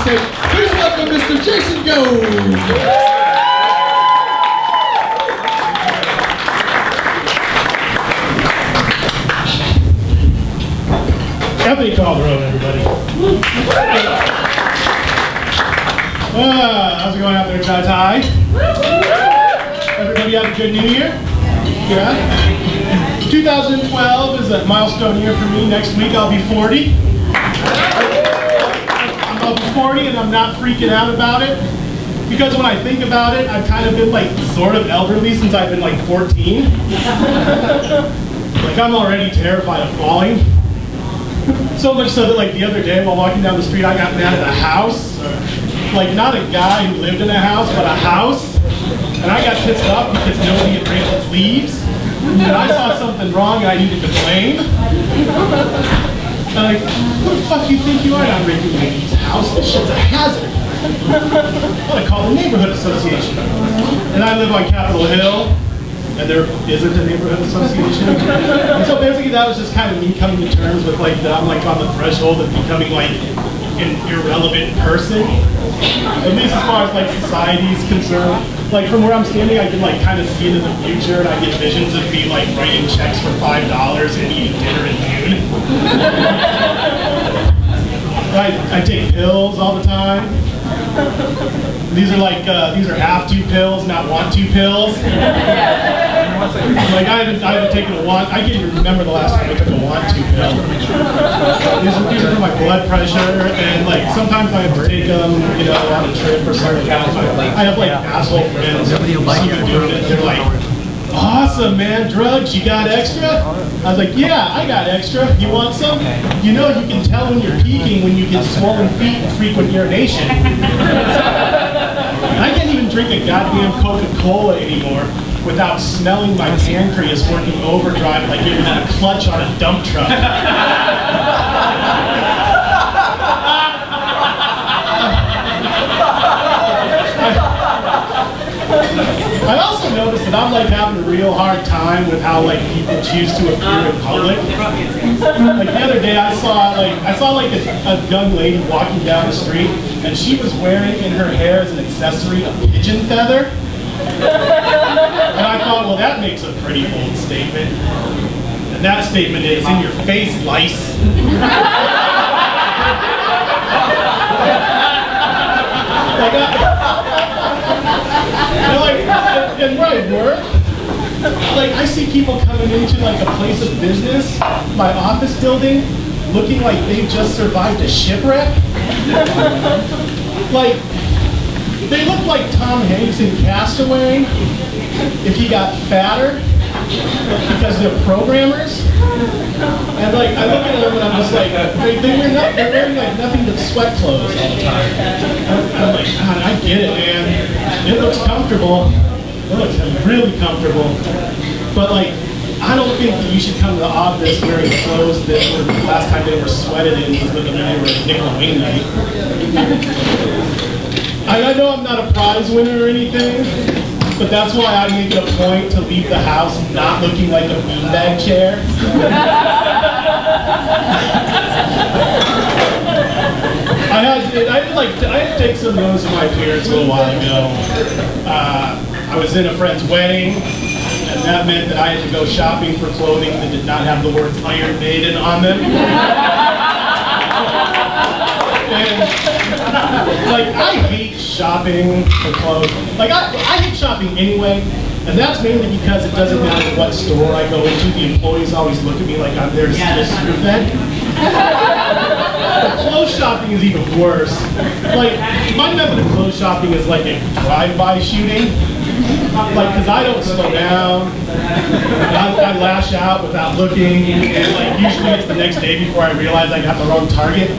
say, please welcome Mr. Jason Gold. Anthony Calderon, everybody. How's it going out there, guys? Hi. Everybody had a good New Year? Yeah. 2012 is a milestone year for me. Next week I'll be 40. I'll be 40 and I'm not freaking out about it. Because when I think about it, I've kind of been like sort of elderly since I've been like 14. Like I'm already terrified of falling. So much so that like the other day while walking down the street, I got mad at a house. Like not a guy who lived in a house, but a house. And I got pissed off because nobody had raked its leaves. And I saw something wrong and I needed to blame. And like, who the fuck do you think you are? I'm raking leaves. House, this shit's a hazard. I'm gonna call the neighborhood association. And I live on Capitol Hill. And there isn't a neighborhood association. And so basically that was just kind of me coming to terms with like that I'm like on the threshold of becoming like an irrelevant person. At least as far as like society is concerned. Like from where I'm standing I can like kind of see into the future and I get visions of me like writing checks for $5 and eating dinner in June. I take pills all the time. These are like, these are have to pills, not want to pills. Like I haven't taken a want, I can't even remember the last time I took a want to pill. These are for my blood pressure, and like sometimes I have to take them, you know, on a trip or something. I have like asshole friends who are doing it, they're like, awesome man, drugs, you got extra? I was like, yeah, I got extra. You want some? You know you can tell when you're peaking when you get swollen feet and frequent urination. I can't even drink a goddamn Coca-Cola anymore without smelling my pancreas working overdrive like it was in a clutch on a dump truck. I also noticed that I'm like having a real hard time with how like people choose to appear in public. Like the other day I saw like a young lady walking down the street and she was wearing in her hair as an accessory a pigeon feather. And I thought, well that makes a pretty bold statement. And that statement is in your face, lice. And where I work, like I see people coming into like a place of business, my office building, looking like they just survived a shipwreck. Like they look like Tom Hanks in Castaway if he got fatter because they're programmers. And like I look at them and I'm just like, they're wearing like nothing but sweat clothes all the time. I'm like, God, I get it, man. It looks comfortable. It looks really comfortable. But like, I don't think that you should come to the office wearing clothes that were the last time they were sweated in was when they were at nickel wing night. I know I'm not a prize winner or anything, but that's why I make it a point to leave the house not looking like a beanbag chair. I had to take some notice of my appearance a little while ago. I was in a friend's wedding, and that meant that I had to go shopping for clothing that did not have the words Iron Maiden on them. And, like, I hate shopping for clothes. Like, I hate shopping anyway, and that's mainly because it doesn't matter what store I go into, the employees always look at me like I'm there to steal Superfed. But clothes shopping is even worse. Like, my method of clothes shopping is like a drive-by shooting. Like, because I don't slow down, I lash out without looking, and like usually it's the next day before I realize I got the wrong target.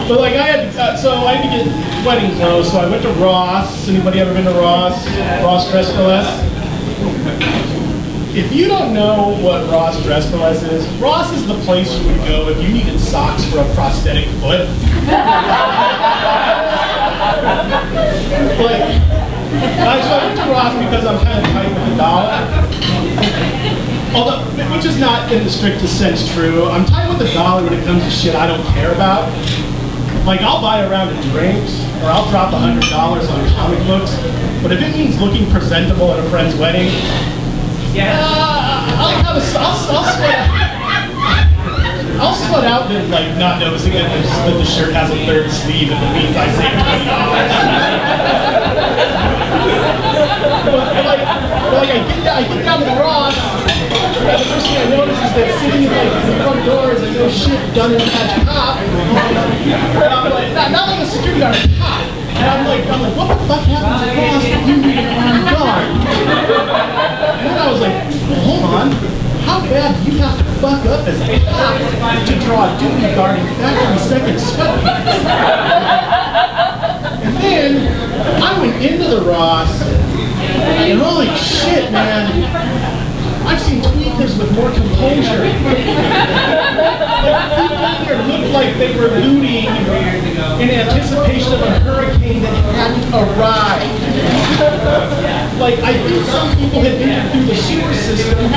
But like I had to get wedding clothes, so I went to Ross. Anybody ever been to Ross? Ross Dress for Less? If you don't know what Ross Dress for Less is, Ross is the place you would go if you needed socks for a prosthetic foot. So I went to Ross because I'm kind of tight with the dollar. Although, which is not in the strictest sense true. I'm tight with the dollar when it comes to shit I don't care about. Like, I'll buy a round of drinks, or I'll drop $100 on comic books, but if it means looking presentable at a friend's wedding, I'll sweat out that, like, not noticing that the shirt has a third sleeve and it means I saved $20. But I get down to the Ross, and the first thing I notice is that sitting in like the front door is like, oh shit, done in that cop. And I'm like, not like a security guard, a cop. And I'm like, what the fuck happened to Ross that you need an armed guard? And then I was like, well, hold on. How bad do you have to fuck up as a cop to draw a duty guard in factory second sweatpants? And then I went into the Ross, and holy shit, man, I've seen tweakers with more composure. Like, people looked like they were looting in anticipation of a hurricane that hadn't arrived. Like, I think some people had been through the sewer system, and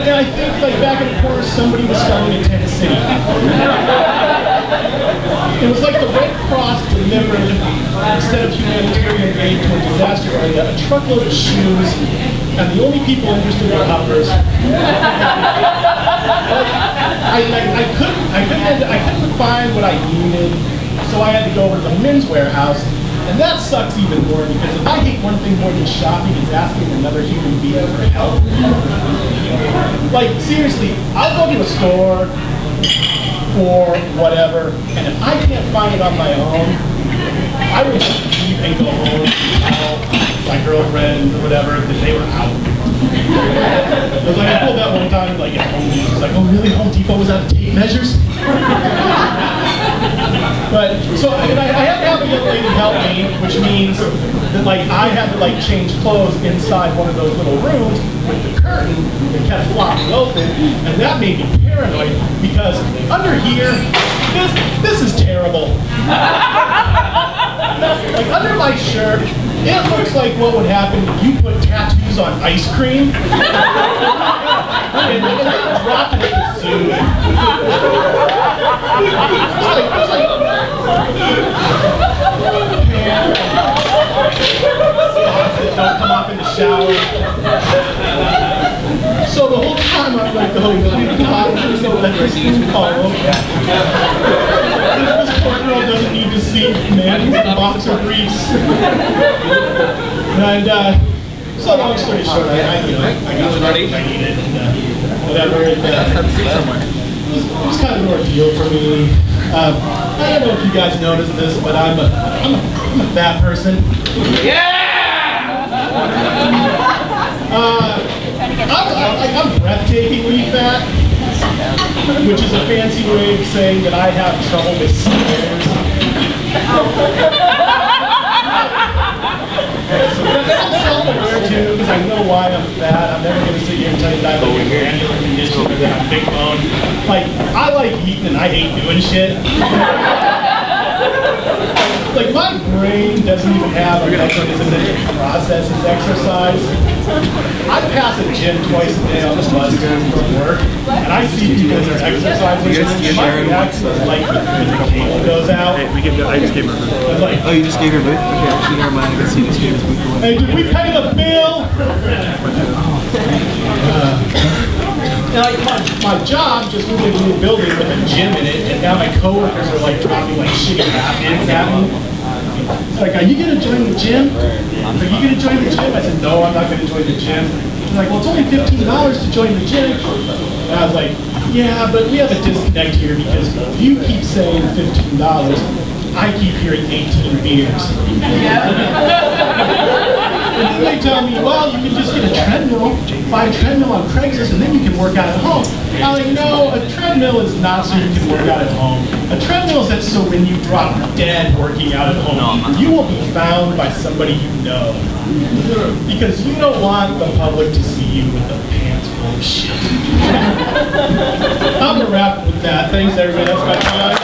I think, like, back in the corner, somebody was starting in Tennessee. It was like the Red Cross delivered, instead of humanitarian aid to a disaster area, a truckload of shoes, and the only people interested were hoppers. I couldn't find what I needed, so I had to go over to the men's warehouse, and that sucks even more because if I hate one thing more than shopping, it's asking another human being for help. Like, seriously, I'll go to a store or whatever, and if I can't find it on my own, I would just leave and go home and tell my girlfriend or whatever that they were out. Because like, I pulled that one time, like at Home Depot, I was like, oh really, Home Depot was out of tape measures? But, so I had to have a young lady help me, which means that like I had to like change clothes inside one of those little rooms with the curtain that kept flopping open, and that made me paranoid because under here, this is terrible. Like under my shirt, it looks like what would happen if you put tattoos on ice cream and then dropped it at the zoo. Don't come off in the shower. So the whole time I'm like, oh God, there's no electricity. Oh, okay. This poor girl doesn't need to see man in boxer briefs. And so long story short, I got what I needed and whatever. And, it was kind of an ordeal for me. I don't know if you guys noticed this, but I'm a fat person. Yeah! I'm breathtakingly fat, which is a fancy way of saying that I have trouble with stairs. I'm self-aware too, because I know why I'm fat. I'm never going to sit here and tell you that I have like a glandular condition or that I'm big bone. Like, I like eating and I hate doing shit. Like, my brain doesn't even have a mechanism that processes exercise. I pass a gym twice a day on the bus from work, and I see people that are exercising, and my reaction is like the cable goes out. Hey, I just gave her a boot. Like, oh, you just gave her a boot? Okay, actually, never mind. I can see you just gave her a boot. Hey, did we pay the bill? My job just moved into a new building with a gym in it, and now my coworkers are like dropping like shitty half-ins at me. It's like, are you gonna join the gym? Are you gonna join the gym? I said, no, I'm not gonna join the gym. They're like, well, it's only $15 to join the gym. And I was like, yeah, but we have a disconnect here because you keep saying $15. I keep hearing 18 beers. And then they tell me, well, you can just get a treadmill, buy a treadmill on Craigslist, and then you can work out at home. I'm like, no, a treadmill is not so you can work out at home. A treadmill is so when you drop dead working out at home, you will be found by somebody you know. Because you don't want the public to see you with the pants full of shit. I'm going to wrap with that. Thanks, everybody. That's my time.